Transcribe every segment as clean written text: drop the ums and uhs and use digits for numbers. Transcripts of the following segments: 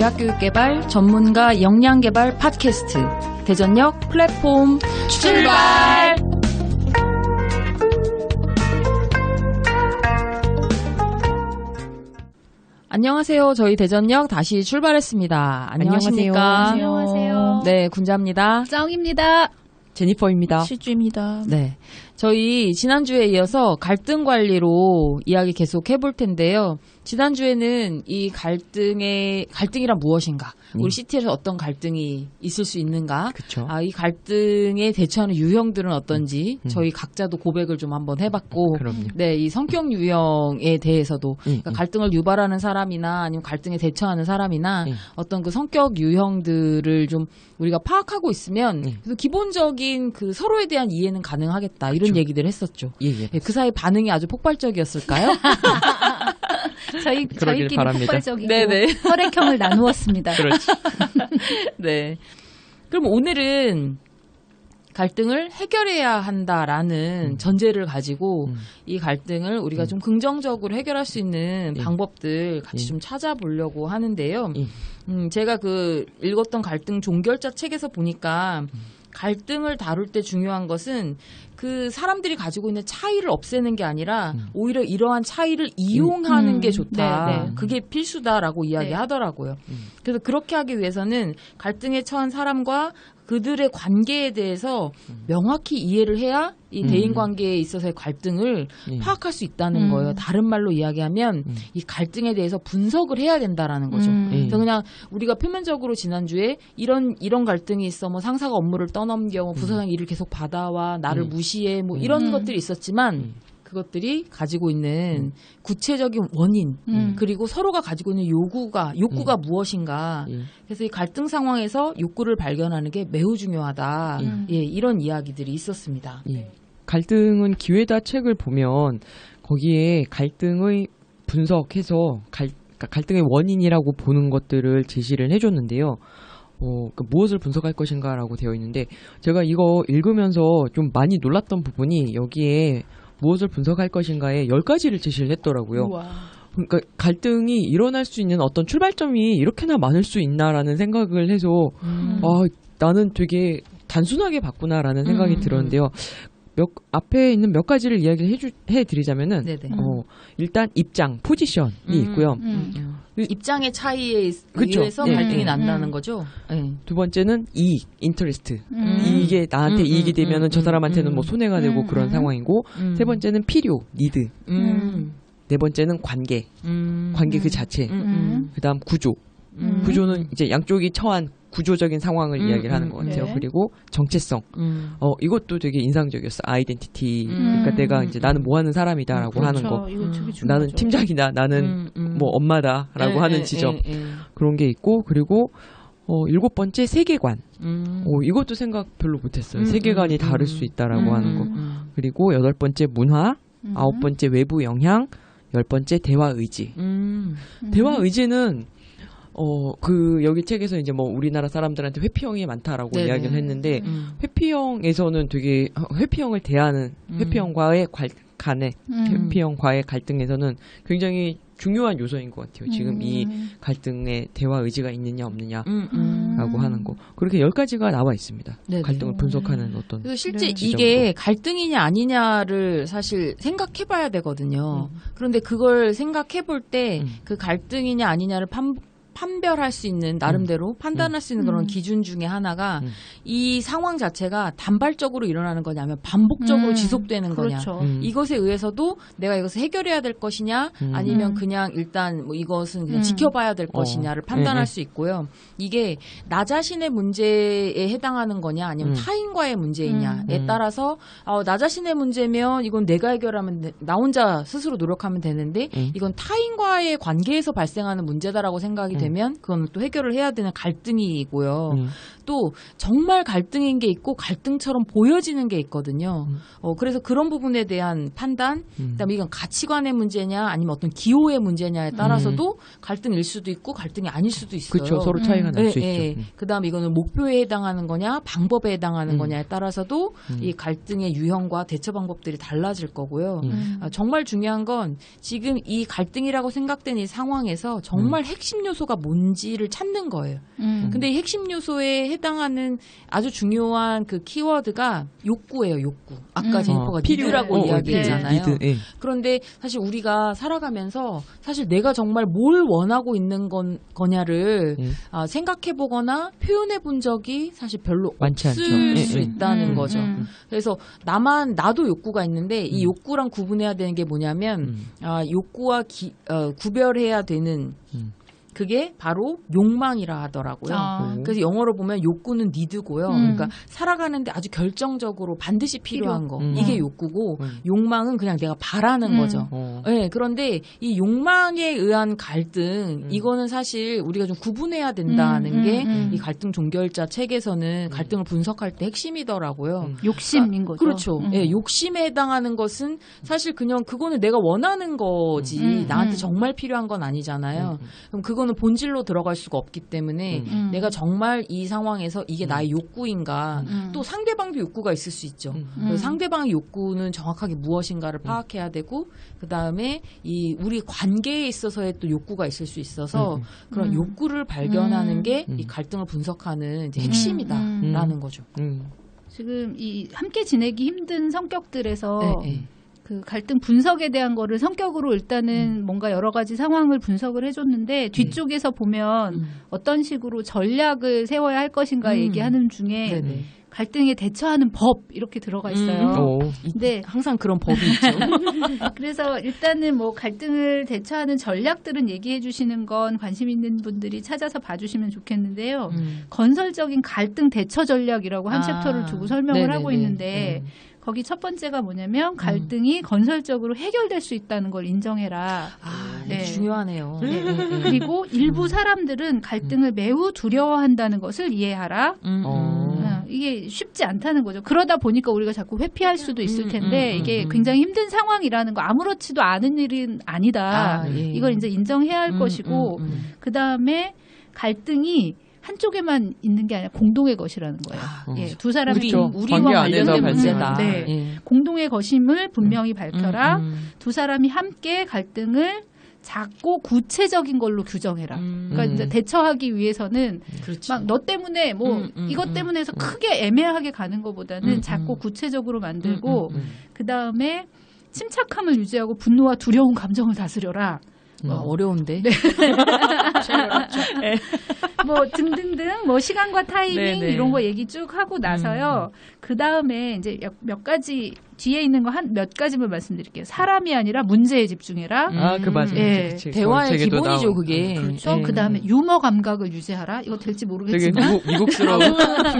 대학교육개발 전문가 역량개발 팟캐스트 대전역 플랫폼 출발! 안녕하세요. 저희 대전역 다시 출발했습니다. 안녕하십니까? 안녕하세요. 네, 군자입니다. 짱입니다. 제니퍼입니다. 시주입니다. 네. 저희 지난주에 이어서 갈등 관리로 이야기 계속 해볼 텐데요. 지난주에는 이 갈등이란 무엇인가? 우리 시티에서 어떤 갈등이 있을 수 있는가? 그쵸. 이 갈등에 대처하는 유형들은 어떤지 저희 각자도 고백을 좀 한번 해봤고, 그럼요. 네, 이 성격 유형에 대해서도 그러니까 갈등을 유발하는 사람이나 아니면 갈등에 대처하는 사람이나 어떤 그 성격 유형들을 좀 우리가 파악하고 있으면 그래서 기본적인 그 서로에 대한 이해는 가능하겠다 이런 얘기들 했었죠. 예. 그 사이 반응이 아주 폭발적이었을까요? 저희끼리 바랍니다. 폭발적이고 네네. 혈액형을 나누었습니다. 그렇지. 네. 그럼 오늘은 갈등을 해결해야 한다라는 전제를 가지고 이 갈등을 우리가 좀 긍정적으로 해결할 수 있는 방법들 같이 좀 찾아보려고 하는데요. 제가 그 읽었던 갈등 종결자 책에서 보니까 갈등을 다룰 때 중요한 것은 그 사람들이 가지고 있는 차이를 없애는 게 아니라 오히려 이러한 차이를 이용하는 게 좋다. 네. 그게 필수다라고 이야기하더라고요. 그래서 그렇게 하기 위해서는 갈등에 처한 사람과 그들의 관계에 대해서 명확히 이해를 해야 이 대인 관계에 있어서의 갈등을 파악할 수 있다는 거예요. 다른 말로 이야기하면 이 갈등에 대해서 분석을 해야 된다라는 거죠. 그래서 그냥 우리가 표면적으로 지난주에 이런 갈등이 있어, 뭐 상사가 업무를 떠넘겨, 뭐 부서장이 일을 계속 받아와, 나를 무시해, 뭐 이런 것들이 있었지만 그것들이 가지고 있는 구체적인 원인 그리고 서로가 가지고 있는 욕구가 무엇인가. 그래서 이 갈등 상황에서 욕구를 발견하는 게 매우 중요하다. 이런 이야기들이 있었습니다. 갈등은 기회다 책을 보면 거기에 갈등의 분석해서 갈등의 원인이라고 보는 것들을 제시를 해줬는데요. 무엇을 분석할 것인가라고 되어 있는데 제가 이거 읽으면서 좀 많이 놀랐던 부분이 여기에 무엇을 분석할 것인가에 10가지를 제시를 했더라고요. 우와. 그러니까 갈등이 일어날 수 있는 어떤 출발점이 이렇게나 많을 수 있나라는 생각을 해서 나는 되게 단순하게 봤구나라는 생각이 들었는데요. 앞에 있는 몇 가지를 이야기를 해드리자면은 일단 입장, 포지션이 있고요. 입장의 차이에 그쵸? 의해서 갈등이 난다는 거죠. 두 번째는 이익, 인터레스트. 이게 나한테 이익이 되면은 저 사람한테는 뭐 손해가 되고 그런 상황이고, 세 번째는 필요, 니드. 네 번째는 관계 그 자체. 그다음 구조. 구조는 이제 양쪽이 처한 구조적인 상황을 이야기를 하는 것 같아요. 그리고 정체성. 이것도 되게 인상적이었어. 아이덴티티. 그러니까 내가 이제 나는 뭐 하는 사람이다라고 하는 거. 이거 되게 중요하죠. 나는 팀장이다. 나는 뭐 엄마다라고 하는 지점. 그런 게 있고, 그리고 7번째 세계관. 이것도 생각 별로 못했어요. 세계관이 다를 수 있다라고 하는 거. 그리고 8번째 문화. 9번째 외부 영향. 10번째 대화 의지. 대화 의지는 여기 책에서 이제 뭐 우리나라 사람들한테 회피형이 많다라고 이야기를 했는데, 회피형에서는 되게, 회피형을 대하는, 회피형과의 회피형과의 갈등에서는 굉장히 중요한 요소인 것 같아요. 지금 이 갈등에 대화 의지가 있느냐 없느냐라고 하는 거. 그렇게 10가지가 나와 있습니다. 갈등을 분석하는 어떤. 그래서 실제 이게 갈등이냐 아니냐를 사실 생각해봐야 되거든요. 그런데 그걸 생각해볼 때 그 갈등이냐 아니냐를 판별할 수 있는, 나름대로 판단할 수 있는 그런 기준 중에 하나가 이 상황 자체가 단발적으로 일어나는 거냐면 반복적으로 지속되는 그렇죠. 거냐. 이것에 의해서도 내가 이것을 해결해야 될 것이냐 아니면 그냥 일단 뭐 이것은 그냥 지켜봐야 될 것이냐를 판단할 수 있고요. 이게 나 자신의 문제에 해당하는 거냐 아니면 타인과의 문제이냐에 따라서 나 자신의 문제면 이건 내가 해결하면 나 혼자 스스로 노력하면 되는데 이건 타인과의 관계에서 발생하는 문제다라고 생각이 되면 그건 또 해결을 해야 되는 갈등이고요. 또 정말 갈등인 게 있고 갈등처럼 보여지는 게 있거든요. 그래서 그런 부분에 대한 판단, 그다음에 이건 가치관의 문제냐 아니면 어떤 기호의 문제냐에 따라서도 갈등일 수도 있고 갈등이 아닐 수도 있어요. 그렇죠. 서로 차이가 날 수 있죠. 그다음에 이거는 목표에 해당하는 거냐 방법에 해당하는 거냐에 따라서도 이 갈등의 유형과 대처 방법들이 달라질 거고요. 정말 중요한 건 지금 이 갈등이라고 생각된 이 상황에서 정말 핵심 요소가 뭔지를 찾는 거예요. 근데 이 핵심 요소에 해당하는 아주 중요한 그 키워드가 욕구예요. 욕구. 아까 제니퍼가 니드라고 이야기했잖아요. 니드, 그런데 사실 우리가 살아가면서 사실 내가 정말 뭘 원하고 있는 거냐를 생각해보거나 표현해본 적이 사실 별로 많지 없을 않죠. 수 있다는 거죠. 그래서 나도 욕구가 있는데 이 욕구랑 구분해야 되는 게 뭐냐면 욕구와 구별해야 되는 그게 바로 욕망이라 하더라고요. 그래서 영어로 보면 욕구는 니드고요. 그러니까 살아가는데 아주 결정적으로 반드시 필요한 거. 이게 욕구고 욕망은 그냥 내가 바라는 거죠. 네, 그런데 이 욕망에 의한 갈등 이거는 사실 우리가 좀 구분해야 된다는 게 이 갈등 종결자 책에서는 갈등을 분석할 때 핵심이더라고요. 욕심인 거죠. 그렇죠. 네, 욕심에 해당하는 것은 사실 그냥 그거는 내가 원하는 거지 나한테 정말 필요한 건 아니잖아요. 그럼 그거는 본질로 들어갈 수가 없기 때문에 내가 정말 이 상황에서 이게 나의 욕구인가 또 상대방도 욕구가 있을 수 있죠. 상대방의 욕구는 정확하게 무엇인가를 파악해야 되고 그 다음에 이 우리 관계에 있어서의 또 욕구가 있을 수 있어서 그런 욕구를 발견하는 게 이 갈등을 분석하는 이제 핵심이다라는 거죠. 지금 이 함께 지내기 힘든 성격들에서 그 갈등 분석에 대한 거를 성격으로 일단은 뭔가 여러 가지 상황을 분석을 해줬는데 뒤쪽에서 보면 어떤 식으로 전략을 세워야 할 것인가 얘기하는 중에 갈등에 대처하는 법 이렇게 들어가 있어요. 근데 항상 그런 법이 있죠. 그래서 일단은 뭐 갈등을 대처하는 전략들은 얘기해 주시는 건 관심 있는 분들이 찾아서 봐주시면 좋겠는데요. 건설적인 갈등 대처 전략이라고 한 챕터를 두고 설명을 하고 있는데 거기 첫 번째가 뭐냐면 갈등이 건설적으로 해결될 수 있다는 걸 인정해라. 중요하네요. 그리고 일부 사람들은 갈등을 매우 두려워한다는 것을 이해하라. 이게 쉽지 않다는 거죠. 그러다 보니까 우리가 자꾸 회피할 수도 있을 텐데 이게 굉장히 힘든 상황이라는 거 아무렇지도 않은 일은 아니다. 이걸 이제 인정해야 할 것이고 그 다음에 갈등이 한쪽에만 있는 게 아니라 공동의 것이라는 거예요. 두 사람이 우리와 관련된 문제다. 공동의 것임을 분명히 밝혀라. 두 사람이 함께 갈등을 작고 구체적인 걸로 규정해라. 그러니까 이제 대처하기 위해서는 막 너 때문에 뭐 이것 때문에 해서 크게 애매하게 가는 것보다는 작고 구체적으로 만들고 그 다음에 침착함을 유지하고 분노와 두려운 감정을 다스려라. 어려운데. 뭐 등등등 뭐 시간과 타이밍 이런 거 얘기 쭉 하고 나서요. 그 다음에 이제 몇 가지 뒤에 있는 거 몇 가지만 말씀드릴게요. 사람이 아니라 문제에 집중해라. 그 맞아요. 대화의 기본이죠, 그게. 그렇죠. 그 다음에 유머 감각을 유지하라. 이거 될지 모르겠지만. 되게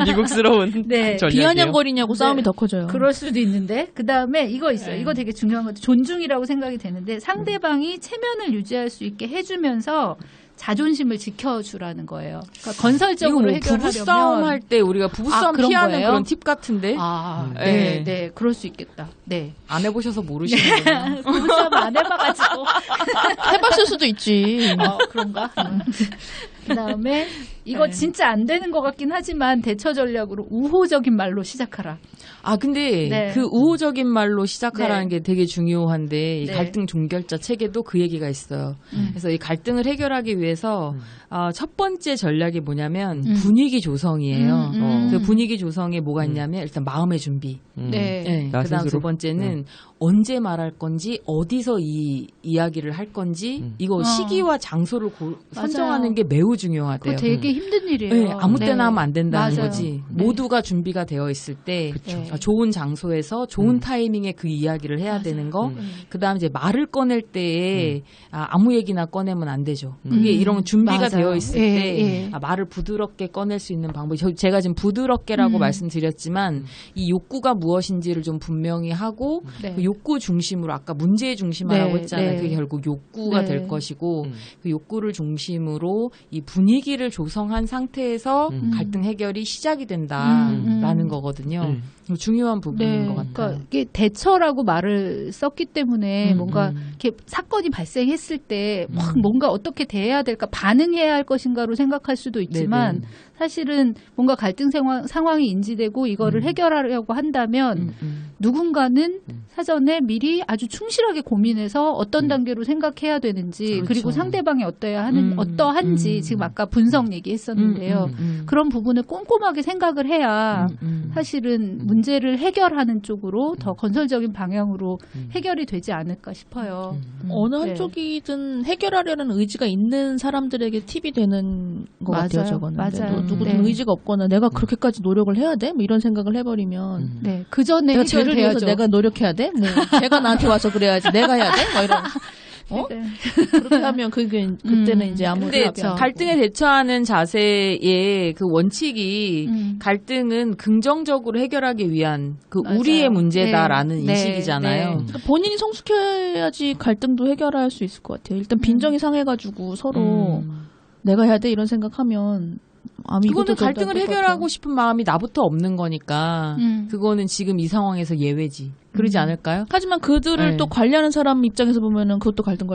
미국스러운 전략이에요. 비아냥거리냐고 싸움이 더 커져요. 그럴 수도 있는데. 그 다음에 이거 있어요. 이거 되게 중요한 것. 존중이라고 생각이 되는데 상대방이 체면을 유지할 수 있게 해주면서 자존심을 지켜주라는 거예요. 그러니까 건설적으로 해결하려면 부부싸움 할 때 우리가 부부싸움 피하는 거예요? 그런 팁 같은데. 네, 그럴 수 있겠다. 네, 안 해보셔서 모르시는구나. 부부싸움 안 해봐가지고 해봤을 수도 있지. 그런가? 그다음에 이거 진짜 안 되는 것 같긴 하지만 대처 전략으로 우호적인 말로 시작하라. 근데 그 우호적인 말로 시작하라는 게 되게 중요한데 이 갈등 종결자 책에도 그 얘기가 있어요. 그래서 이 갈등을 해결하기 위해서 첫 번째 전략이 뭐냐면 분위기 조성이에요. 그래서 분위기 조성에 뭐가 있냐면 일단 마음의 준비. 그다음 두 번째는 언제 말할 건지 어디서 이 이야기를 할 건지 이거 시기와 장소를 선정하는 게 매우 중요하대요. 그거 되게 힘든 일이에요. 아무 때나 하면 안 된다는 거지. 모두가 준비가 되어 있을 때 좋은 장소에서 좋은 타이밍에 그 이야기를 해야 되는 거. 그다음 이제 말을 꺼낼 때에 아무 얘기나 꺼내면 안 되죠. 그게 이런 준비가 되어 있을 때 말을 부드럽게 꺼낼 수 있는 방법이 제가 지금 부드럽게라고 말씀드렸지만 이 욕구가 무엇인지를 좀 분명히 하고 그 욕구 중심으로 아까 문제 중심화라고 했잖아요. 그게 결국 욕구가 될 것이고 그 욕구를 중심으로 이 분위기를 조성한 상태에서 갈등 해결이 시작이 된다라는 거거든요. 중요한 부분인 것 같아요. 그러니까 이게 대처라고 말을 썼기 때문에 뭔가 이렇게 사건이 발생했을 때 뭔가 어떻게 대해야 될까, 반응해야 할 것인가로 생각할 수도 있지만 네네. 사실은 뭔가 갈등 상황이 인지되고 이거를 해결하려고 한다면 누군가는 사전에 미리 아주 충실하게 고민해서 어떤 단계로 생각해야 되는지 그렇죠. 그리고 상대방이 어떠한지 지금 아까 분석 얘기했었는데요. 그런 부분을 꼼꼼하게 생각을 해야 사실은 문제를 해결하는 쪽으로 더 건설적인 방향으로 해결이 되지 않을까 싶어요. 어느 네. 한쪽이든 해결하려는 의지가 있는 사람들에게 팁이 되는 것 같아요. 맞아요. 저거는. 맞아요. 누구든 네. 의지가 없거나 내가 그렇게까지 노력을 해야 돼? 뭐 이런 생각을 해버리면 네, 그 전에 내가 죄를 해결돼야죠. 지어서 내가 노력해야 돼? 뭐 걔가 나한테 와서 그래야지 내가 해야 돼? 뭐 이런. 네. 그렇게 하면 그때는 이제 아무 근데 답이 안 되고. 갈등에 대처하는 자세의 그 원칙이 갈등은 긍정적으로 해결하기 위한 그 맞아요. 우리의 문제다라는 네. 인식이잖아요. 네. 그러니까 본인이 성숙해야지 갈등도 해결할 수 있을 것 같아요. 일단 빈정이 상해가지고 서로 내가 해야 돼 이런 생각하면 그거는 갈등을 해결하고 싶은 마음이 나부터 없는 거니까 그거는 지금 이 상황에서 예외지. 그러지 않을까요? 하지만 그들을 네. 또 관리하는 사람 입장에서 보면은 그것도 갈등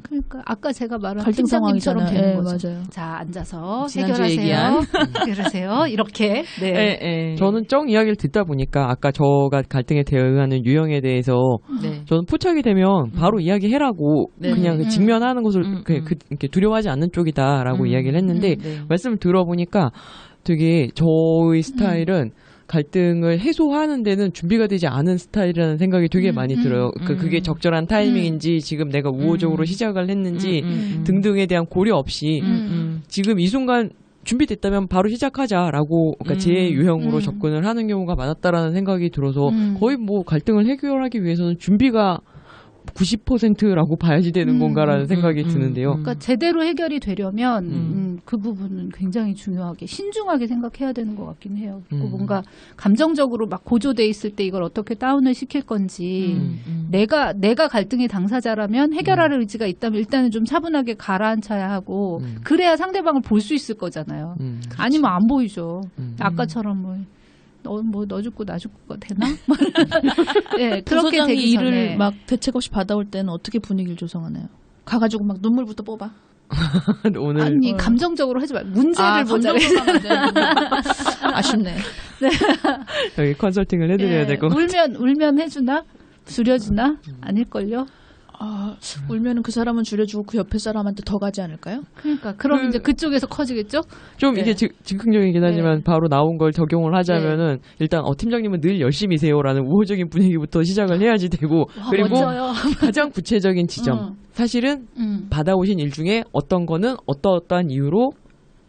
그러니까 아까 제가 말한 갈등 팀장님처럼 상황이잖아요. 되는 네, 거죠. 맞아요. 자, 앉아서 지난주에 해결하세요. 그러세요. 이렇게. 네. 네. 저는 정 이야기를 듣다 보니까 아까 저가 갈등에 대응하는 유형에 대해서 네. 저는 포착이 되면 바로 이야기해라고 네. 그냥 그 직면하는 것을 이렇게 두려워하지 않는 쪽이다라고 이야기를 했는데 네. 말씀을 들어보니까 되게 저의 스타일은 갈등을 해소하는 데는 준비가 되지 않은 스타일이라는 생각이 되게 많이 들어요. 그게 적절한 타이밍인지 지금 내가 우호적으로 시작을 했는지 등등에 대한 고려 없이 지금 이 순간 준비됐다면 바로 시작하자라고 그러니까 제 유형으로 접근을 하는 경우가 많았다라는 생각이 들어서 거의 뭐 갈등을 해결하기 위해서는 준비가 90%라고 봐야지 되는 건가라는 생각이 드는데요. 그러니까 제대로 해결이 되려면 그 부분은 굉장히 중요하게 신중하게 생각해야 되는 것 같긴 해요. 그리고 뭔가 감정적으로 막 고조돼 있을 때 이걸 어떻게 다운을 시킬 건지 내가 갈등의 당사자라면 해결할 의지가 있다면 일단은 좀 차분하게 가라앉혀야 하고 그래야 상대방을 볼 수 있을 거잖아요. 아니면 안 보이죠. 아까처럼 너 죽고 나 죽고가 되나? 네, 그렇게 부서장이 되기 일을 전에 막 대책 없이 받아올 때는 어떻게 분위기를 조성하나요? 가가지고 막 눈물부터 뽑아. 오늘 아니 감정적으로 하지 말. 문제를 보자. 아쉽네. 여기 컨설팅을 해드려야 될 것 같아요. 울면 해주나? 줄여주나? 아닐걸요? 울면은 그 사람은 줄여주고 그 옆에 사람한테 더 가지 않을까요? 그러니까 그럼 이제 그쪽에서 커지겠죠? 좀 네. 이게 즉흥적이긴 하지만 바로 나온 걸 적용을 하자면은 일단 팀장님은 늘 열심히세요라는 우호적인 분위기부터 시작을 해야지 되고 그리고 멋져요. 가장 구체적인 지점 사실은 받아오신 일 중에 어떤 거는 어떠한 이유로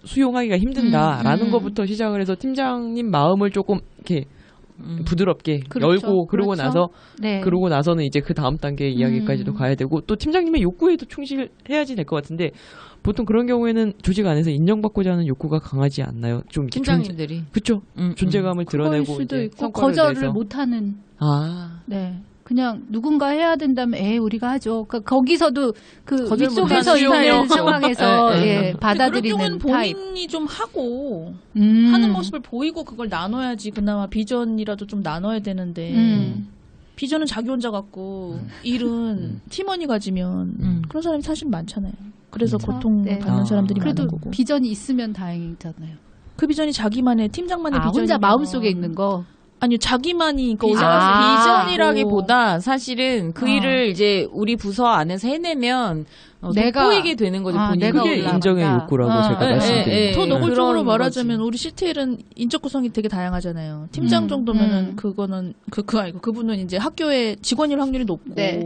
수용하기가 힘든다라는 것부터 시작을 해서 팀장님 마음을 조금 이렇게 부드럽게 그렇죠. 열고 그러고 그렇죠. 나서 네. 그러고 나서는 이제 그 다음 단계 이야기까지도 가야 되고 또 팀장님의 욕구에도 충실해야지 될 것 같은데 보통 그런 경우에는 조직 안에서 인정받고자 하는 욕구가 강하지 않나요? 좀 팀장님들이 그렇죠. 존재감을 그럴 드러내고 수도 이제 있고 성과를 거절을 내서. 못하는. 네. 그냥 누군가 해야 된다면 우리가 하죠. 그러니까 거기서도 그 거절 위쪽에서 못하는 있는 수용해요. 상황에서 그런 받아들이는 경우는 타입. 본인이 좀 하고 하는 모습을 보이고 그걸 나눠야지 그나마 비전이라도 좀 나눠야 되는데 비전은 자기 혼자 갖고 일은 팀원이 가지면 그런 사람이 사실 많잖아요. 그래서 고통을 받는 사람들이 그래도 많은 거고. 비전이 있으면 다행이잖아요. 그 비전이 자기만의 팀장만의 비전이 혼자 마음속에 있는 거. 아니요, 자기만이 비전이라기보다 사실은 그 일을 이제 우리 부서 안에서 해내면 내가 돋보이게 되는 거죠. 본인이. 내가 그게 올라간다. 인정의 욕구라고 제가 말씀드린 더 노골적으로 그런 말하자면 거지. 우리 CTL은 인적 구성이 되게 다양하잖아요. 팀장 정도면은 그거는 그분은 이제 학교에 직원일 확률이 높고 네.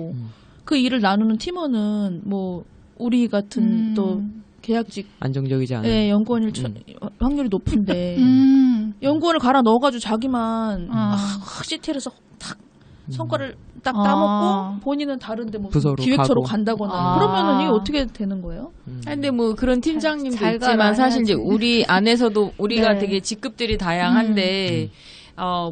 그 일을 나누는 팀원은 뭐 우리 같은 또 계약직 안정적이지 않은 연구원일 확률이 높은데 연구원을 갈아 넣어가지고 자기만 CTL에서 탁 성과를 딱 따먹고 본인은 다른데 뭐 부서로 기획처로 가고. 간다거나 그러면은 이게 어떻게 되는 거예요? 근데 뭐 그런 팀장님도 잘 있지만 가라 사실 이제 해야지. 우리 안에서도 우리가 네. 되게 직급들이 다양한데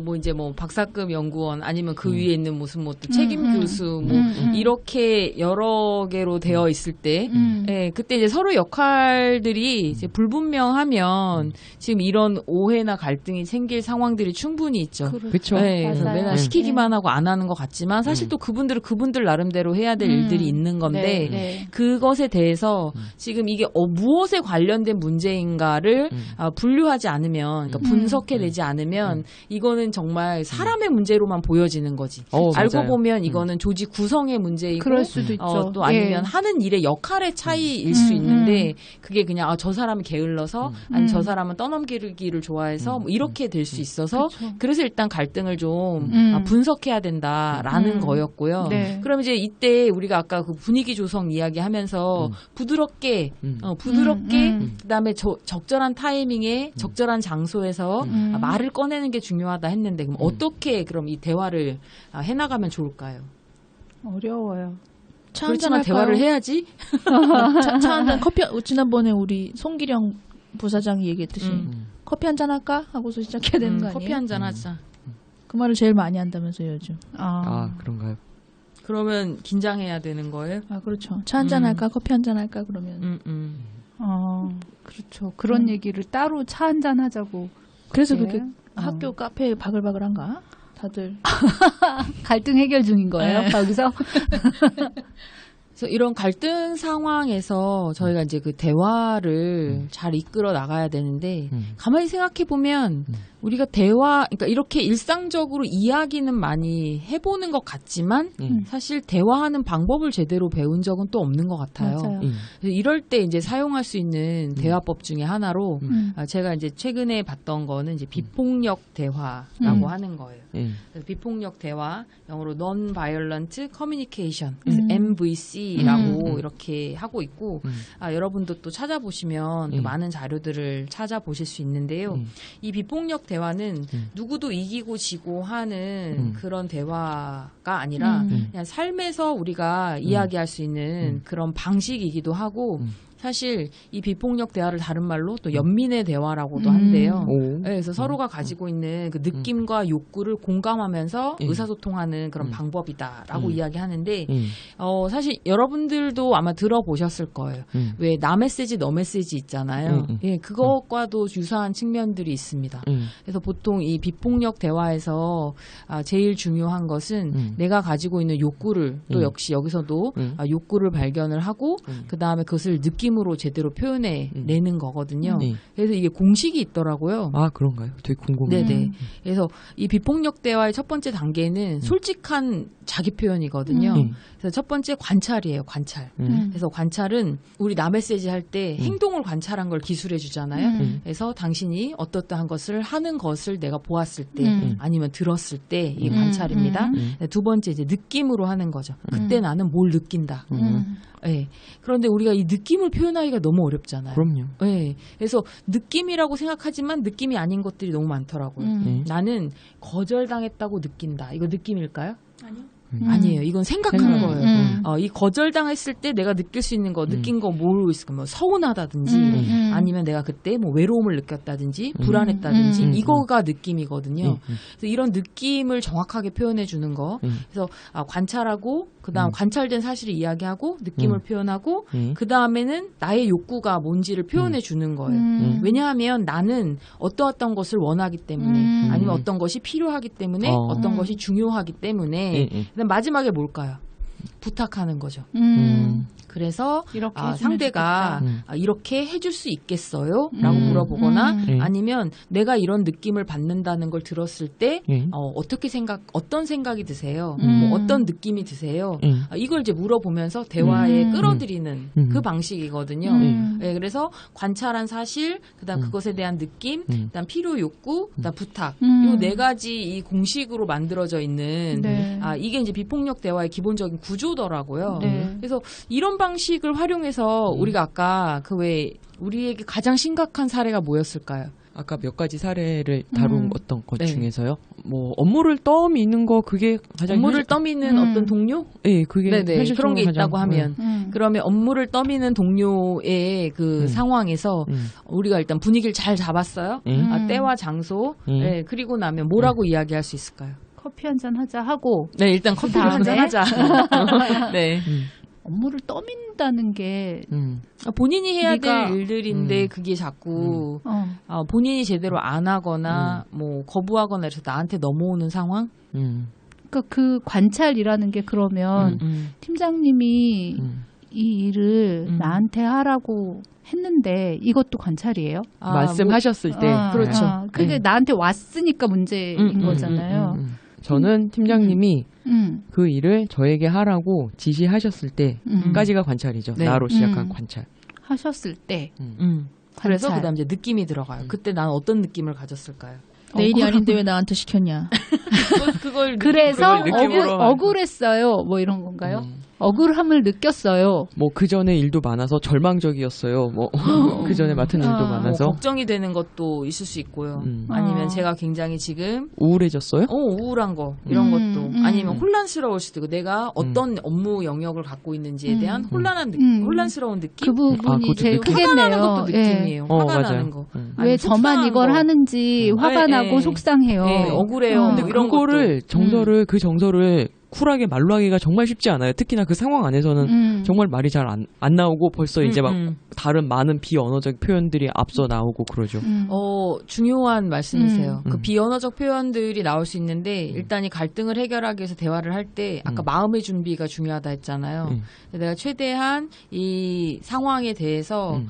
뭐 이제 뭐 박사급 연구원 아니면 그 위에 있는 무슨 뭐 또 책임 교수 뭐 이렇게 여러 개로 되어 있을 때, 예, 그때 이제 서로 역할들이 이제 불분명하면 지금 이런 오해나 갈등이 생길 상황들이 충분히 있죠. 그렇죠. 네, 그래서 맨날 시키기만 하고 안 하는 것 같지만 사실 또 그분들은 그분들 나름대로 해야 될 일들이 있는 건데 네. 그것에 대해서 지금 이게 무엇에 관련된 문제인가를 분류하지 않으면, 그러니까 분석해내지 않으면 이거는 정말 사람의 문제로만 보여지는 거지. 알고 맞아요. 보면 이거는 조직 구성의 문제이고 그럴 수도 있죠. 또 아니면 예. 하는 일의 역할의 차이일 수 있는데 그게 그냥 저 사람이 게을러서 아니 저 사람은 떠넘기기를 좋아해서 뭐 이렇게 될 수 있어서 그래서 일단 갈등을 좀 분석해야 된다라는 거였고요. 네. 그럼 이제 이때 우리가 아까 그 분위기 조성 이야기하면서 부드럽게 그다음에 적절한 타이밍에 적절한 장소에서 말을 꺼내는 게 중요하다 했는데 그럼 어떻게 그럼 이 대화를 해나가면 좋을까요? 어려워요. 차 한잔 그렇지만 할까요? 대화를 해야지. 차 한잔 커피 지난번에 우리 송기령 부사장이 얘기했듯이 커피 한잔 할까 하고서 시작해야 되는 거 아니에요? 커피 한잔 하자. 그 말을 제일 많이 한다면서요 요즘. 그런가요? 그러면 긴장해야 되는 거예요? 그렇죠. 차 한잔 할까 커피 한잔 할까 그러면. 그렇죠. 그런 얘기를 따로 차 한잔 하자고. 그래서 그렇게 학교 카페 바글바글한가? 다들 갈등 해결 중인 거예요. 네. 거기서 그래서 이런 갈등 상황에서 저희가 이제 그 대화를 잘 이끌어 나가야 되는데 가만히 생각해 보면 우리가 그러니까 이렇게 일상적으로 이야기는 많이 해보는 것 같지만 사실 대화하는 방법을 제대로 배운 적은 또 없는 것 같아요. 맞아요. 그래서 이럴 때 이제 사용할 수 있는 대화법 중에 하나로 제가 이제 최근에 봤던 거는 이제 비폭력 대화라고 하는 거예요. 그래서 비폭력 대화, 영어로 Non-Violent Communication, 그래서 MVC라고 이렇게 하고 있고 여러분도 또 찾아보시면 또 많은 자료들을 찾아보실 수 있는데요. 이 비폭력 대화는 누구도 이기고 지고 하는 그런 대화가 아니라 그냥 삶에서 우리가 이야기할 수 있는 그런 방식이기도 하고 사실 이 비폭력 대화를 다른 말로 또 연민의 대화라고도 한대요. 네, 그래서 서로가 가지고 있는 그 느낌과 욕구를 공감하면서 의사소통하는 그런 방법이다라고 이야기하는데 사실 여러분들도 아마 들어보셨을 거예요. 왜 나 메시지 너 메시지 있잖아요. 예, 그것과도 유사한 측면들이 있습니다. 그래서 보통 이 비폭력 대화에서 제일 중요한 것은 내가 가지고 있는 욕구를 또 역시 여기서도 욕구를 발견을 하고 그 다음에 그것을 느낌으로 제대로 표현해 내는 거거든요. 그래서 이게 공식이 있더라고요. 그런가요? 되게 궁금해요. 네네. 그래서 이 비폭력 대화의 첫 번째 단계는 솔직한 자기 표현이거든요. 그래서 첫 번째 관찰이에요. 관찰. 그래서 관찰은 우리 나 메시지 할 때 행동을 관찰한 걸 기술해 주잖아요. 그래서 당신이 어떠한 것을 하는 것을 내가 보았을 때 아니면 들었을 때 이게 관찰입니다. 두 번째 이제 느낌으로 하는 거죠. 그때 나는 뭘 느낀다. 네. 그런데 우리가 이 느낌을 표현하기가 너무 어렵잖아요. 그럼요. 네. 그래서 느낌이라고 생각하지만 느낌이 아닌 것들이 너무 많더라고요. 나는 거절당했다고 느낀다. 이거 느낌일까요? 아니요. 아니에요. 이건 생각하는 생각. 거예요. 이 거절당했을 때 내가 느낄 수 있는 거, 느낀 거 뭐로 있을까? 뭐 서운하다든지, 아니면 내가 그때 뭐 외로움을 느꼈다든지, 불안했다든지, 이거가 느낌이거든요. 그래서 이런 느낌을 정확하게 표현해 주는 거. 그래서 관찰하고, 그다음 관찰된 사실을 이야기하고, 느낌을 표현하고, 그 다음에는 나의 욕구가 뭔지를 표현해 주는 거예요. 왜냐하면 나는 어떤 것을 원하기 때문에, 아니면 어떤 것이 필요하기 때문에, 어떤 것이 중요하기 때문에. 그다음 마지막에 뭘까요? 부탁하는 거죠. 그래서 이렇게 상대가 이렇게 해줄 수 있겠어요? 라고 물어보거나 아니면 내가 이런 느낌을 받는다는 걸 들었을 때 어떤 생각이 드세요? 뭐 어떤 느낌이 드세요? 이걸 이제 물어보면서 대화에 끌어들이는 그 방식이거든요. 네, 그래서 관찰한 사실, 그다음 그것에 대한 느낌, 그다음 필요 욕구, 그다음 부탁. 이 네 가지 이 공식으로 만들어져 있는 이게 이제 비폭력 대화의 기본적인 구조더라고요. 그래서 이런 방식을 활용해서 우리가 아까 우리에게 가장 심각한 사례가 뭐였을까요? 아까 몇 가지 사례를 다룬 어떤 것 네. 중에서요. 뭐 업무를 떠미는 거 그게 가장 업무를 떠미는 어떤 동료? 네, 그게 네네. 그런 게 있다고 하면 네. 그러면 업무를 떠미는 동료의 그 상황에서 우리가 일단 분위기를 잘 잡았어요. 때와 장소. 네, 그리고 나면 뭐라고 이야기할 수 있을까요? 커피 한잔 하자 하고. 네, 일단 커피를 한잔 하자. 네. 업무를 떠민다는 게 본인이 해야 될 일들인데 그게 자꾸 본인이 제대로 안 하거나 뭐 거부하거나 해서 나한테 넘어오는 상황? 그러니까 그 관찰이라는 게 그러면 팀장님이 이 일을 나한테 하라고 했는데 이것도 관찰이에요? 말씀하셨을 때 그렇죠. 그게 나한테 왔으니까 문제인 거잖아요. 저는 팀장님이 그 일을 저에게 하라고 지시하셨을 때까지가 관찰이죠. 네. 나로 시작한 관찰. 하셨을 때. 그래서 관찰. 그다음 이제 느낌이 들어가요. 그때 난 어떤 느낌을 가졌을까요? 내 일이 아닌데 왜 나한테 시켰냐. 그걸 그래서 느낌으로 억울했어요. 뭐 이런 건가요? 억울함을 느꼈어요. 뭐 그 전에 일도 많아서 절망적이었어요. 뭐 그 전에 맡은 일도 많아서 뭐 걱정이 되는 것도 있을 수 있고요. 아니면 제가 굉장히 지금 우울해졌어요? 우울한 거 이런 것도 아니면 혼란스러울 수도 있고 내가 어떤 업무 영역을 갖고 있는지에 대한 혼란스러운 느낌. 그 부분이 제일 화가 크겠네요. 나는 것도 느낌이에요. 화가 맞아요. 나는 거. 왜 아니면 저만 속상한 이걸 거. 하는지 화가 나고 속상해요. 네, 억울해요. 근데 뭐 이런 그거를 것도. 그 정서를 쿨하게 말로 하기가 정말 쉽지 않아요. 특히나 그 상황 안에서는 정말 말이 잘 안 나오고 벌써 이제 막 다른 많은 비언어적 표현들이 앞서 나오고 그러죠. 중요한 말씀이세요. 그 비언어적 표현들이 나올 수 있는데 일단 이 갈등을 해결하기 위해서 대화를 할 때 아까 마음의 준비가 중요하다 했잖아요. 내가 최대한 이 상황에 대해서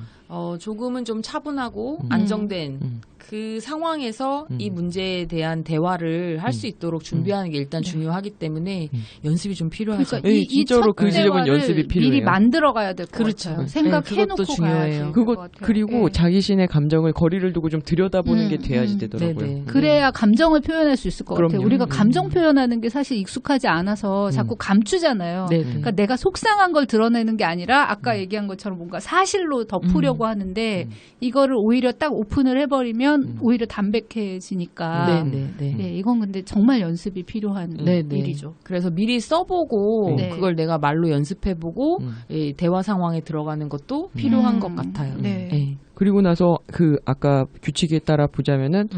조금은 좀 차분하고 안정된 그 상황에서 이 문제에 대한 대화를 할 수 있도록 준비하는 게 일단 중요하기 때문에 연습이 좀 필요하죠. 그러니까 이 진짜로 그 지점은 연습이 필요해요. 미리 만들어가야 될 것 그렇죠. 같아요. 생각해놓고 그것도 중요해요. 가야지. 그리고 자기 신의 감정을 거리를 두고 좀 들여다보는 게 돼야지 되더라고요. 네네. 그래야 감정을 표현할 수 있을 것 같아요. 그럼요. 우리가 감정 표현하는 게 사실 익숙하지 않아서 자꾸 감추잖아요. 네네. 그러니까 내가 속상한 걸 드러내는 게 아니라 아까 얘기한 것처럼 뭔가 사실로 덮으려고 하는데 이거를 오히려 딱 오픈을 해버리면 오히려 담백해지니까. 네네. 네, 이건 근데 정말 연습이 필요한 일이죠. 그래서 미리 써보고 네. 그걸 내가 말로 연습해보고 이 대화 상황에 들어가는 것도 필요한 것 같아요. 네. 네. 그리고 나서 그 아까 규칙에 따라 보자면은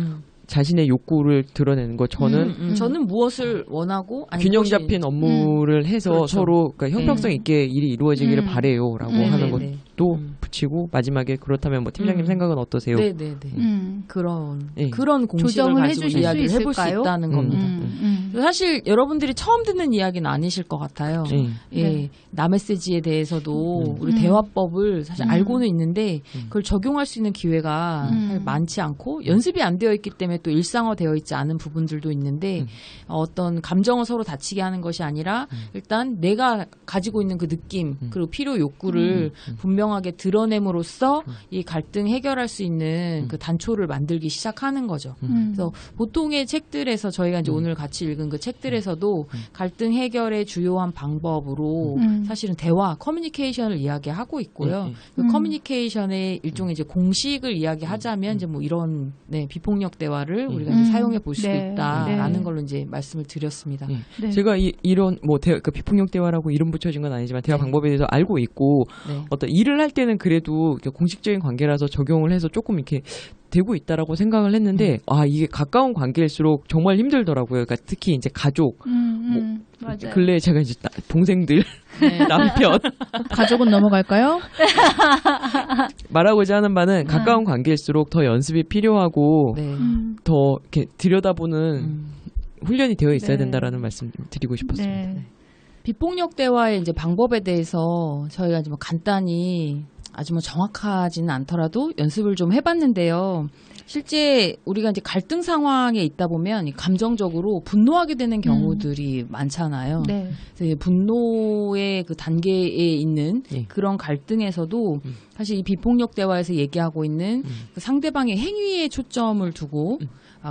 자신의 욕구를 드러내는 거 저는 무엇을 원하고 아니, 균형 무엇이- 잡힌 업무를 해서 그렇죠. 서로 그러니까 형평성 있게 일이 이루어지기를 바래요라고 하는 것도 붙이고 마지막에 그렇다면 뭐 팀장님 생각은 어떠세요? 네네네. 그런 공식을 조정을 가지고 해주실 이야기를 수 해볼 수 있을까요? 있다는 겁니다. 사실 여러분들이 처음 듣는 이야기는 아니실 것 같아요. 예, 나메시지에 대해서도 우리 대화법을 사실 알고는 있는데 그걸 적용할 수 있는 기회가 사실 많지 않고 연습이 안 되어 있기 때문에 또 일상화되어 있지 않은 부분들도 있는데 어떤 감정을 서로 다치게 하는 것이 아니라 일단 내가 가지고 있는 그 느낌 그리고 필요 욕구를 분명하게 드러냄으로써 이 갈등 해결할 수 있는 그 단초를 만들기 시작하는 거죠. 그래서 보통의 책들에서 저희가 이제 오늘 같이 읽은 그 책들에서도 갈등 해결의 주요한 방법으로 사실은 대화, 커뮤니케이션을 이야기하고 있고요. 그 커뮤니케이션의 일종의 이제 공식을 이야기하자면 이제 뭐 이런 비폭력 대화를 우리가 이제 사용해 볼 수도 있다라는 걸로 이제 말씀을 드렸습니다. 제가 이런 뭐 그 비폭력 대화라고 이름 붙여진 건 아니지만 대화 방법에 대해서 알고 있고 어떤 일을 할 때는 그래도 공식적인 관계라서 적용을 해서 조금 이렇게 되고 있다라고 생각을 했는데 이게 가까운 관계일수록 정말 힘들더라고요. 그러니까 특히 이제 가족, 맞아요. 근래 제가 이제 동생들, 남편 가족은 넘어갈까요? 말하고자 하는 바는 가까운 관계일수록 더 연습이 필요하고 더 이렇게 들여다보는 훈련이 되어 있어야 된다라는 말씀 드리고 싶었습니다. 비폭력 대화의 이제 방법에 대해서 저희가 이제 뭐 간단히 아주 뭐 정확하지는 않더라도 연습을 좀 해봤는데요. 실제 우리가 이제 갈등 상황에 있다 보면 감정적으로 분노하게 되는 경우들이 많잖아요. 그래서 분노의 그 단계에 있는 그런 갈등에서도 사실 이 비폭력 대화에서 얘기하고 있는 그 상대방의 행위에 초점을 두고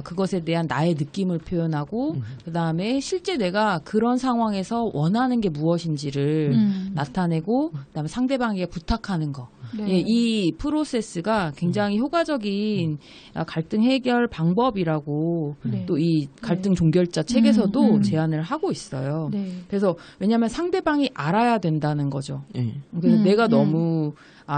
그것에 대한 나의 느낌을 표현하고 그다음에 실제 내가 그런 상황에서 원하는 게 무엇인지를 나타내고 그다음에 상대방에게 부탁하는 거 네. 예, 이 프로세스가 굉장히 효과적인 갈등 해결 방법이라고 네. 또 이 갈등 종결자 책에서도 제안을 하고 있어요. 네. 그래서 왜냐하면 상대방이 알아야 된다는 거죠. 그래서 내가 너무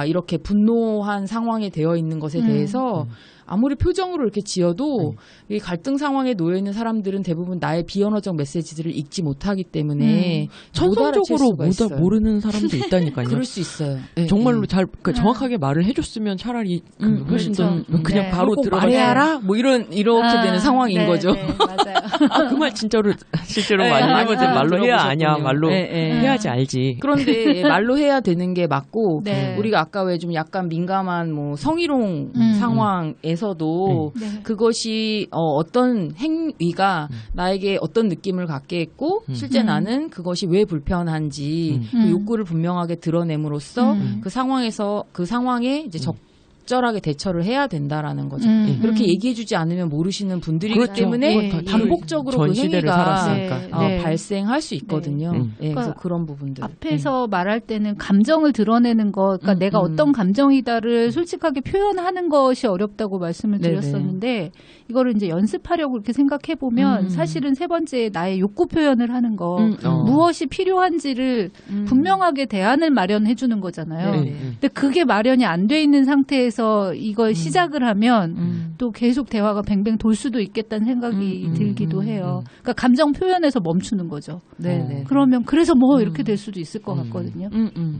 이렇게 분노한 상황에 되어 있는 것에 대해서 아무리 표정으로 이렇게 지어도 이 갈등 상황에 놓여 있는 사람들은 대부분 나의 비언어적 메시지들을 읽지 못하기 때문에 천성적으로 모르는 사람도 있다니까요. 그럴 수 있어요. 네, 정말로 잘 정확하게 말을 해줬으면 차라리 훨씬 더 그냥 네. 바로 들어가. 말해야라 뭐 이렇게 되는 상황인 거죠. 네, 맞아요. 그 말 진짜로 실제로 많이 해보지. 말로 해야 아냐, 말로 해야지 알지. 그런데 말로 해야 되는 게 맞고 네. 우리가 아까 왜 좀 약간 민감한 뭐 성희롱 상황에서도 네. 그것이 어떤 행위가 나에게 어떤 느낌을 갖게 했고 실제 나는 그것이 왜 불편한지 그 욕구를 분명하게 드러냄으로써 그 상황에서 그 상황에 이제 적절하게 대처를 해야 된다라는 거죠. 그렇게 얘기해주지 않으면 모르시는 분들이기 그렇죠. 때문에 반복적으로 그 시대를 행위가 살았으니까. 네. 발생할 수 있거든요. 네, 그래서 그러니까 그런 부분들. 앞에서 말할 때는 감정을 드러내는 것, 그러니까 내가 어떤 감정이다를 솔직하게 표현하는 것이 어렵다고 말씀을 드렸었는데 이거를 이제 연습하려고 이렇게 생각해 보면 사실은 세 번째 나의 욕구 표현을 하는 거, 무엇이 필요한지를 분명하게 대안을 마련해 주는 거잖아요. 근데 그게 마련이 안 돼 있는 상태에서 이걸 시작을 하면 또 계속 대화가 뱅뱅 돌 수도 있겠다는 생각이 들기도 해요. 그러니까 감정 표현에서 멈추는 거죠. 네네. 그러면 그래서 뭐 이렇게 될 수도 있을 것 같거든요.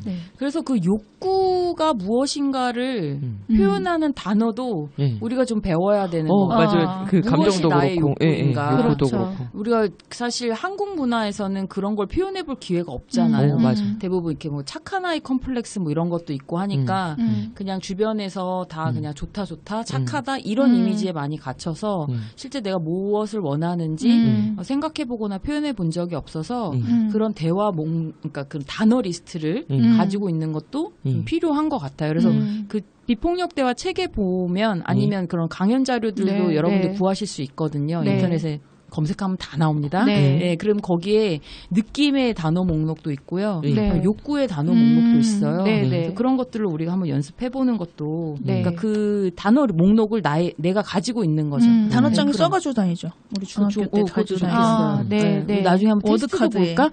네. 그래서 그 욕구가 무엇인가를 표현하는 단어도 우리가 좀 배워야 되는 거 맞아요. 그 무엇이 감정도 나의 그렇고, 욕구인가. 욕구도 그렇죠. 그렇고. 우리가 사실 한국 문화에서는 그런 걸 표현해볼 기회가 없잖아요. 맞아. 대부분 이렇게 뭐 착한 아이 컴플렉스 뭐 이런 것도 있고 하니까 그냥 주변에서 다 그냥 좋다 착하다 이런 이미지에 많이 갇혀서 실제 내가 무엇을 원하는지 생각해보거나 표현해본 적이 없어서 그런 대화 그러니까 그 단어 리스트를 가지고 있는 것도 좀 필요한 것 같아요. 그래서 그 비폭력 대화 책에 보면 아니면 그런 강연 자료들도 여러분들 구하실 수 있거든요. 인터넷에 검색하면 다 나옵니다. 네, 그럼 거기에 느낌의 단어 목록도 있고요. 욕구의 단어 목록도 있어요. 그래서 그런 것들을 우리가 한번 연습해보는 것도 그러니까 그 단어 목록을 내가 가지고 있는 거죠. 단어장에 써가지고 다니죠. 우리 중학교 때 가지고 다녔어요. 나중에 한번 테스트도 볼까?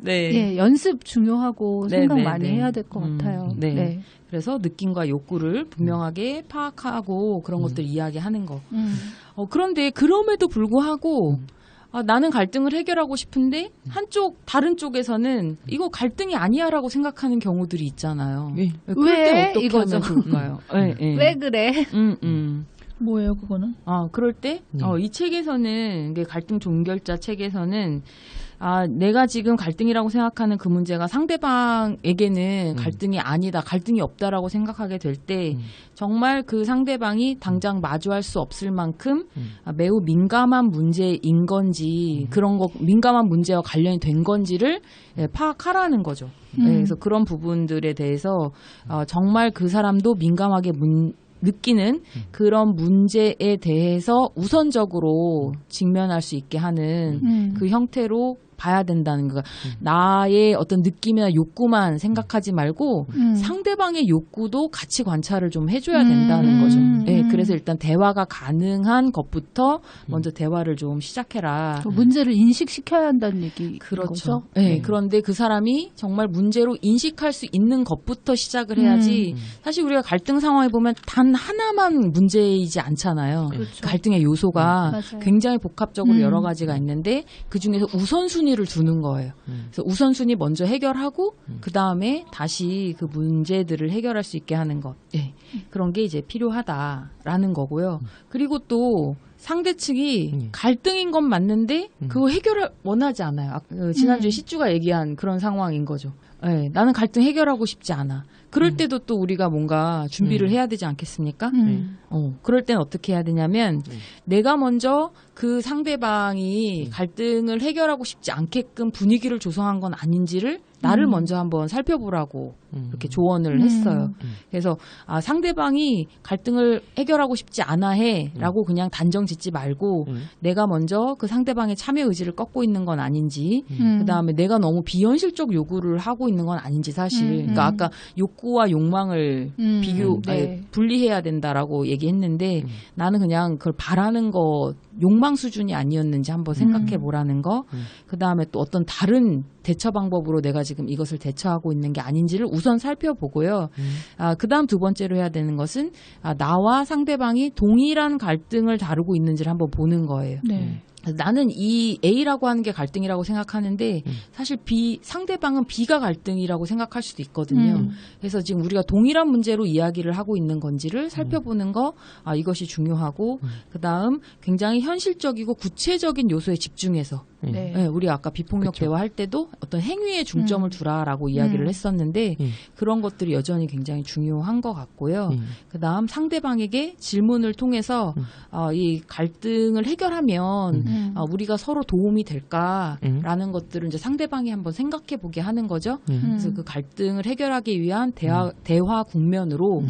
네, 연습 중요하고 생각 많이 해야 될 것 같아요. 네. 그래서 느낌과 욕구를 분명하게 파악하고 그런 것들 이야기하는 거. 그런데 그럼에도 불구하고 나는 갈등을 해결하고 싶은데 다른 쪽에서는 이거 갈등이 아니야라고 생각하는 경우들이 있잖아요. 그럴 때 어떻게 하면 좋을까요? 왜 그래? 뭐예요, 그거는? 그럴 때 이 책에서는 갈등 종결자 책에서는 내가 지금 갈등이라고 생각하는 그 문제가 상대방에게는 갈등이 아니다, 갈등이 없다라고 생각하게 될 때 정말 그 상대방이 당장 마주할 수 없을 만큼 매우 민감한 문제인 건지 그런 거 민감한 문제와 관련이 된 건지를 파악하라는 거죠. 그래서 그런 부분들에 대해서 정말 그 사람도 민감하게 느끼는 그런 문제에 대해서 우선적으로 직면할 수 있게 하는 그 형태로 봐야 된다는 거. 나의 어떤 느낌이나 욕구만 생각하지 말고 상대방의 욕구도 같이 관찰을 좀 해줘야 된다는 거죠. 그래서 일단 대화가 가능한 것부터 먼저 대화를 좀 시작해라. 문제를 인식시켜야 한다는 얘기 그렇죠. 그런데 그 사람이 정말 문제로 인식할 수 있는 것부터 시작을 해야지. 사실 우리가 갈등 상황에 보면 단 하나만 문제이지 않잖아요. 그렇죠. 갈등의 요소가 굉장히 복합적으로 여러 가지가 있는데 그 중에서 우선순위를 두는 거예요. 그래서 우선순위 먼저 해결하고 그 다음에 다시 그 문제들을 해결할 수 있게 하는 것. 그런 게 이제 필요하다라는 거고요. 그리고 또 상대 측이 갈등인 건 맞는데 그거 해결을 원하지 않아요. 지난주에 시주가 얘기한 그런 상황인 거죠. 나는 갈등 해결하고 싶지 않아. 그럴 때도 또 우리가 뭔가 준비를 해야 되지 않겠습니까? 그럴 때는 어떻게 해야 되냐면 내가 먼저 그 상대방이 갈등을 해결하고 싶지 않게끔 분위기를 조성한 건 아닌지를 나를 먼저 한번 살펴보라고 이렇게 조언을 했어요. 그래서 상대방이 갈등을 해결하고 싶지 않아 해라고 그냥 단정 짓지 말고 내가 먼저 그 상대방의 참여 의지를 꺾고 있는 건 아닌지 그다음에 내가 너무 비현실적 요구를 하고 있는 건 아닌지 사실 그러니까 아까 욕구와 욕망을 분리해야 된다라고 얘기했는데 나는 그냥 그걸 바라는 거 욕망 수준이 아니었는지 한번 생각해 보라는 거 그다음에 또 어떤 다른 대처 방법으로 내가 지금 이것을 대처하고 있는 게 아닌지를 우선 살펴보고요. 그다음 두 번째로 해야 되는 것은 나와 상대방이 동일한 갈등을 다루고 있는지를 한번 보는 거예요. 네. 나는 이 A라고 하는 게 갈등이라고 생각하는데 사실 상대방은 B가 갈등이라고 생각할 수도 있거든요. 그래서 지금 우리가 동일한 문제로 이야기를 하고 있는 건지를 살펴보는 거 이것이 중요하고 그다음 굉장히 현실적이고 구체적인 요소에 집중해서 우리가 아까 비폭력 그쵸. 대화할 때도 어떤 행위에 중점을 두라라고 이야기를 했었는데 그런 것들이 여전히 굉장히 중요한 것 같고요. 그다음 상대방에게 질문을 통해서 이 갈등을 해결하면 우리가 서로 도움이 될까라는 것들을 이제 상대방이 한번 생각해 보게 하는 거죠. 그래서 그 갈등을 해결하기 위한 대화 국면으로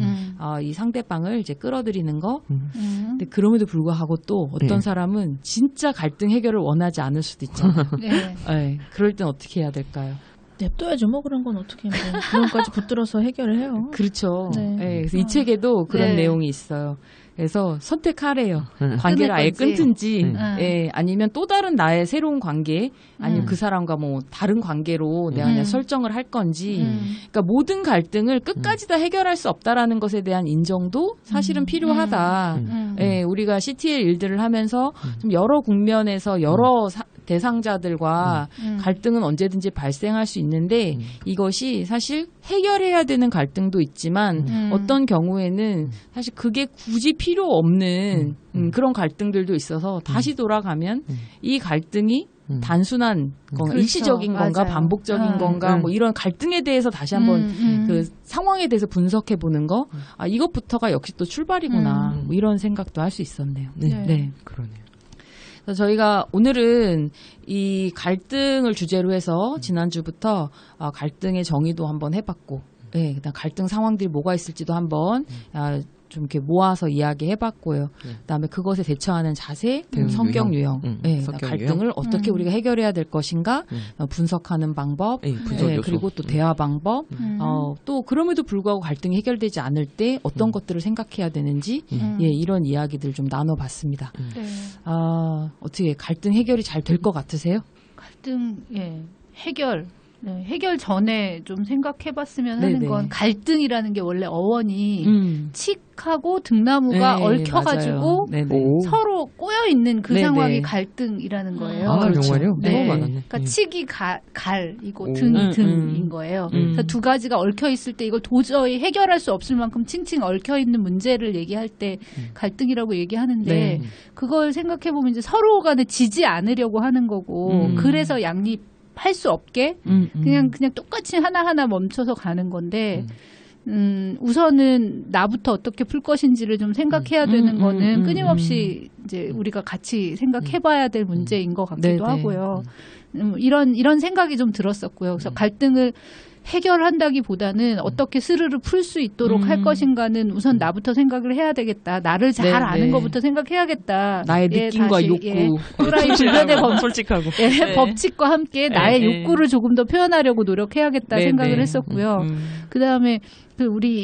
이 상대방을 이제 끌어들이는 거. 근데 그럼에도 불구하고 또 어떤 사람은 진짜 갈등 해결을 원하지 않을 수도 있잖아요. 네. 그럴 땐 어떻게 해야 될까요? 냅둬야죠. 뭐 그런 건 어떻게 그런까지 붙들어서 해결을 해요. 그렇죠. 네. 그래서 이 책에도 그런 내용이 있어요. 그래서 선택하래요. 관계를 아예 끊든지 아니면 또 다른 나의 새로운 관계 아니면 그 사람과 뭐 다른 관계로 내가 그냥 설정을 할 건지 그러니까 모든 갈등을 끝까지 다 해결할 수 없다라는 것에 대한 인정도 사실은 필요하다. 우리가 CTL 일들을 하면서 좀 여러 국면에서 여러 대상자들과 갈등은 언제든지 발생할 수 있는데 이것이 사실 해결해야 되는 갈등도 있지만 어떤 경우에는 사실 그게 굳이 필요 없는 그런 갈등들도 있어서 다시 돌아가면 이 갈등이 단순한 건가, 그렇죠. 일시적인 건가, 맞아요. 반복적인 건가, 뭐 이런 갈등에 대해서 다시 한번 그 상황에 대해서 분석해 보는 거, 이것부터가 역시 또 출발이구나, 뭐 이런 생각도 할 수 있었네요. 네. 그러네요. 그래서 저희가 오늘은 이 갈등을 주제로 해서 지난주부터 갈등의 정의도 한번 해봤고, 그다음 갈등 상황들이 뭐가 있을지도 한번 좀 이렇게 모아서 이야기해봤고요. 그다음에 그것에 대처하는 자세, 성격 유형, 갈등을 어떻게 우리가 해결해야 될 것인가, 분석하는 방법, 그리고 또 대화 방법, 또 그럼에도 불구하고 갈등이 해결되지 않을 때 어떤 것들을 생각해야 되는지, 이런 이야기들 좀 나눠봤습니다. 어떻게 갈등 해결이 잘 될 것 같으세요? 갈등 해결. 해결 전에 좀 생각해봤으면 하는 건 갈등이라는 게 원래 어원이 칙하고 등나무가 얽혀가지고 서로 꼬여있는 그 상황이 갈등이라는 거예요. 그렇죠. 정말요? 맞았네. 그러니까 칙이 갈이고 등이 등인 거예요. 그래서 두 가지가 얽혀있을 때 이걸 도저히 해결할 수 없을 만큼 칭칭 얽혀있는 문제를 얘기할 때 갈등이라고 얘기하는데 그걸 생각해보면 이제 서로 간에 지지 않으려고 하는 거고 그래서 할 수 없게 그냥 똑같이 하나하나 멈춰서 가는 건데 우선은 나부터 어떻게 풀 것인지를 좀 생각해야 되는 거는 끊임없이 이제 우리가 같이 생각해봐야 될 문제인 것 같기도 하고요. 이런 생각이 좀 들었었고요. 그래서 갈등을 해결한다기보다는 어떻게 스르르 풀 수 있도록 할 것인가는 우선 나부터 생각을 해야 되겠다. 나를 잘 아는 것부터 생각해야겠다. 나의 느낌과 욕구. 또라이 불변의 솔직하고. 법칙과 함께 나의 욕구를 조금 더 표현하려고 노력해야겠다 생각을 했었고요. 그다음에 우리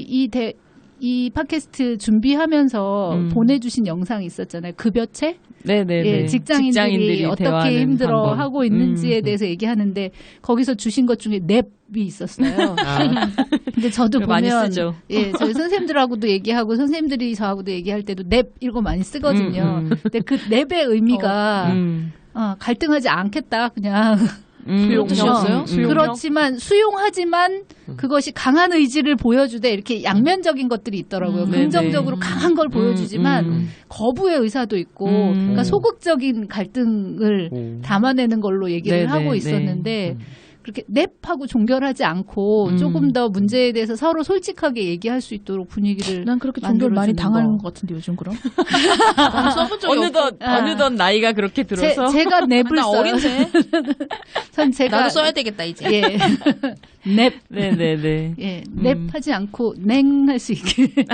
이 팟캐스트 준비하면서 보내주신 영상이 있었잖아요. 급여체? 직장인들이 어떻게 힘들어하고 있는지에 대해서 얘기하는데 거기서 주신 것 중에 냅이 있었어요. 근데 저도 보면 많이 쓰죠. 저희 선생님들하고도 얘기하고 선생님들이 저하고도 얘기할 때도 냅 이거 많이 쓰거든요. 근데 그 냅의 의미가 갈등하지 않겠다 그냥. 수용이었어요? 그렇지만 수용하지만 그것이 강한 의지를 보여주되 이렇게 양면적인 것들이 있더라고요. 긍정적으로 강한 걸 보여주지만 거부의 의사도 있고 그러니까 소극적인 갈등을 담아내는 걸로 얘기를 하고 있었는데 그렇게 넵하고 종결하지 않고 조금 더 문제에 대해서 서로 솔직하게 얘기할 수 있도록 분위기를 난 그렇게 종결 많이 당하는 것 같은데 요즘 그럼. 난 써본 적이 어느덧 나이가 그렇게 들어서 제가 넵을 나 써요. 어린데. 전 제가 나도 써야 되겠다 이제. 예. 넵. 네네네. 예, 넵하지 않고 냉 할 수 있게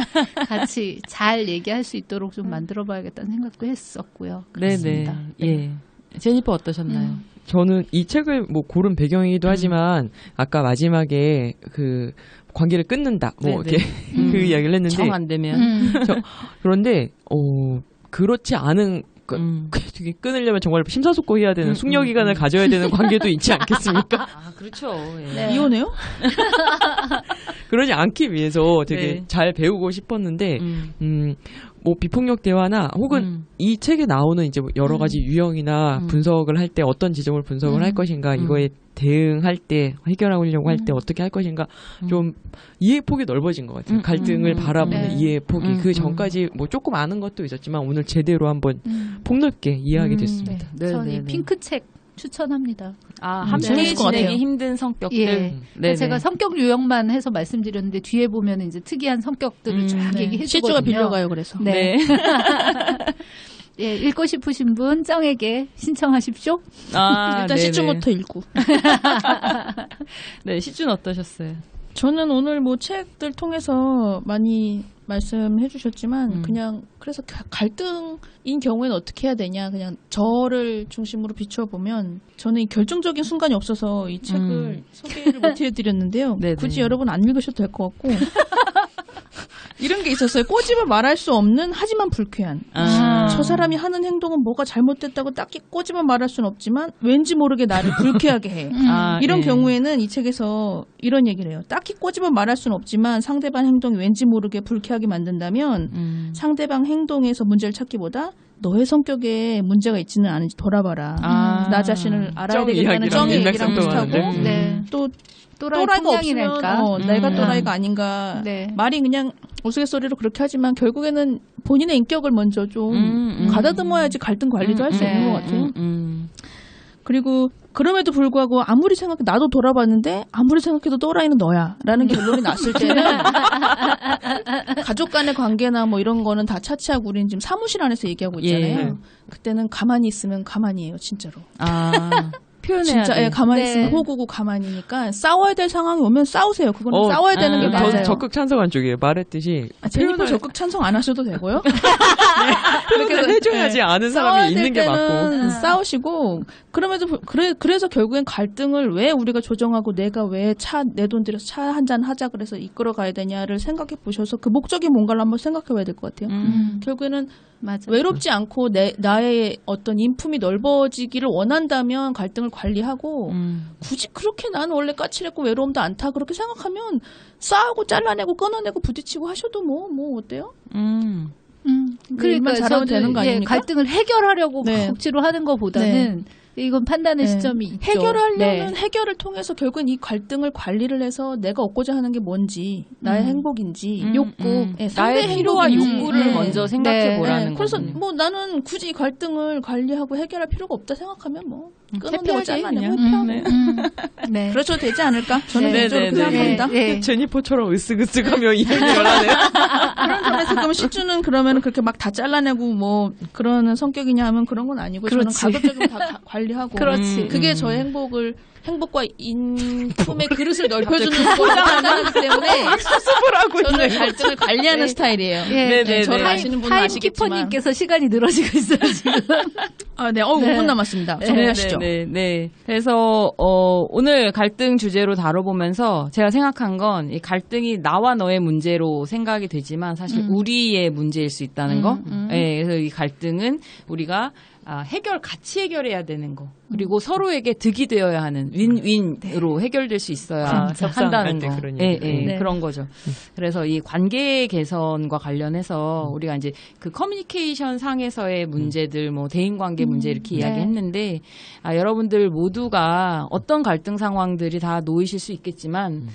같이 잘 얘기할 수 있도록 좀 만들어봐야겠다는 생각도 했었고요. 그렇습니다. 네네. 예. 제니퍼 어떠셨나요? 저는 이 책을 뭐 고른 배경이기도 하지만 아까 마지막에 그 관계를 끊는다 뭐 네네. 이렇게 그 이야기를 했는데 정 안 되면. 그런데 그렇지 않은 되게 끊으려면 정말 심사숙고해야 되는 숙려 기간을 가져야 되는 관계도 있지 않겠습니까? 아 그렇죠. 예. 네. 이혼해요? 그러지 않기 위해서 되게 네. 잘 배우고 싶었는데 뭐 비폭력 대화나 혹은 이 책에 나오는 이제 뭐 여러 가지 유형이나 분석을 할 때 어떤 지점을 분석을 할 것인가 이거에 대응할 때 해결하려고 할 때 어떻게 할 것인가 좀 이해 폭이 넓어진 것 같아요. 갈등을 바라보는 네. 이해 폭이 그 전까지 뭐 조금 아는 것도 있었지만 오늘 제대로 한번 폭넓게 이해하게 됐습니다. 네. 저는 이 핑크책 추천합니다. 아, 함께 재밌을 것 같아요. 지내기 힘든 성격들. 예. 네네. 제가 성격 유형만 해서 말씀드렸는데 뒤에 보면 이제 특이한 성격들을 쫙 얘기해 주거든요. 실주가 빌려가요 그래서. 네. 예, 읽고 싶으신 분 쩡에게 신청하십시오. 아, 일단 네네. 시주부터 읽고. 네, 시준 어떠셨어요? 저는 오늘 뭐 책들 통해서 많이 말씀해 주셨지만 그냥 그래서 갈등인 경우에는 어떻게 해야 되냐 그냥 저를 중심으로 비춰보면 저는 이 결정적인 순간이 없어서 이 책을 소개를 못 해드렸는데요. 네네. 굳이 여러분 안 읽으셔도 될 것 같고 이런 게 있었어요. 꼬집어 말할 수 없는 하지만 불쾌한. 저 사람이 하는 행동은 뭐가 잘못됐다고 딱히 꼬집어 말할 수는 없지만 왠지 모르게 나를 불쾌하게 해. 이런 예. 경우에는 이 책에서 이런 얘기를 해요. 딱히 꼬집어 말할 수는 없지만 상대방 행동이 왠지 모르게 불쾌하게 만든다면 상대방 행동에서 문제를 찾기보다 너의 성격에 문제가 있지는 않은지 돌아봐라. 나 자신을 알아야 쩡 되겠다는 이야기랑 쩡의 얘기랑 일맥상통하는데. 비슷하고 네. 또 또라이가 또라이가 풍량이랄까. 없으면 내가 또라이가 아닌가. 네. 말이 그냥 우스갯소리로 그렇게 하지만 결국에는 본인의 인격을 먼저 좀 가다듬어야지 갈등 관리도 할 수 네. 있는 것 같아요. 그리고 그럼에도 불구하고 아무리 생각해 나도 돌아봤는데 아무리 생각해도 또라이는 너야라는 결론이 났을 때는 가족 간의 관계나 뭐 이런 거는 다 차치하고 우리는 지금 사무실 안에서 얘기하고 있잖아요. 예. 그때는 가만히 있으면 가만히예요, 진짜로. 아, 표현해야 진짜 돼. 예, 가만히 네. 있으면 호구고 가만히니까 싸워야 될 상황이 오면 싸우세요. 그거는 싸워야 되는 게 아, 저 맞아요. 적극 찬성한 쪽이에요. 말했듯이 제니퍼 적극 찬성 안 하셔도 되고요. 표현을 해줘야지 아는 사람이 있는 게 맞고. 싸우시고 그럼에도 그래서 결국엔 갈등을 왜 우리가 조정하고 내가 왜 내 돈 들여서 차 한 잔 하자 그래서 이끌어 가야 되냐를 생각해 보셔서 그 목적이 뭔가를 한번 생각해 봐야 될 것 같아요. 결국에는 맞아. 외롭지 않고 나의 어떤 인품이 넓어지기를 원한다면 갈등을 관리하고 굳이 그렇게 나는 원래 까칠했고 외로움도 않다 그렇게 생각하면 싸우고 잘라내고 끊어내고 부딪히고 하셔도 뭐 일만 그러니까 잘하면 저도 되는 거 아닙니까? 갈등을 해결하려고 네. 억지로 하는 것보다는 이건 판단의 네. 시점이 있죠. 해결하려면 네. 해결을 통해서 결국은 이 갈등을 관리를 해서 내가 얻고자 하는 게 뭔지 나의 행복인지 욕구. 네, 상대의 나의 필요와 행복인지. 욕구를 네. 먼저 생각해 네. 보라는 그래서 거군요. 뭐 나는 굳이 이 갈등을 관리하고 해결할 필요가 없다 생각하면 뭐 끊어내고 회피하지, 잘라내고 그냥. 회피하고 네. 그러셔도 되지 않을까? 저는 네, 개인적으로 네, 그렇게 네. 생각합니다. 네. 제니퍼처럼 으쓱으쓱하며 이야기를 하네요. 그런 점에서 그럼 시주는 그러면 그렇게 막 다 잘라내고 뭐 그러는 성격이냐 하면 그런 건 아니고 그렇지. 저는 가급적이면 다 관리하고 그렇지. 그게 저의 행복과 인품의 그릇을 넓혀주는 거라고 생각하기 때문에 수습을 하고 저는 있네요. 갈등을 관리하는 스타일이에요. 네, 네, 저를 네. 아시는 분은 아시겠지만 타임키퍼님께서 시간이 늘어지고 있어요 지금. 네, 5분 남았습니다. 정리하시죠. 네. 그래서 오늘 갈등 주제로 다뤄보면서 제가 생각한 건 이 갈등이 나와 너의 문제로 생각이 되지만 사실 우리의 문제일 수 있다는 거. 네, 그래서 이 갈등은 우리가 같이 해결해야 되는 거. 그리고 서로에게 득이 되어야 하는 윈윈으로 해결될 수 있어야 한다는 거. 그런 예, 얘기. 예, 네. 그런 거죠. 그래서 이 관계 개선과 관련해서 우리가 이제 그 커뮤니케이션 상에서의 문제들, 뭐 대인 관계 문제 이렇게 이야기했는데 여러분들 모두가 어떤 갈등 상황들이 다 놓이실 수 있겠지만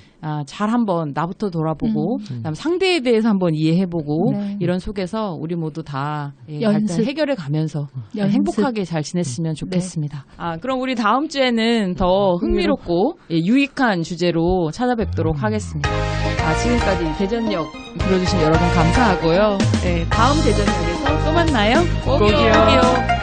잘 한번 나부터 돌아보고 그다음 상대에 대해서 한번 이해해보고 네. 이런 속에서 우리 모두 다 연습. 갈등 해결해 가면서 연습. 행복하게 잘 지냈으면 좋겠습니다. 그럼 우리 다음 주에는 더 흥미롭고 유익한 주제로 찾아뵙도록 하겠습니다. 지금까지 대전역 들어주신 여러분 감사하고요. 다음 대전역에서 또 만나요. 꼭이요.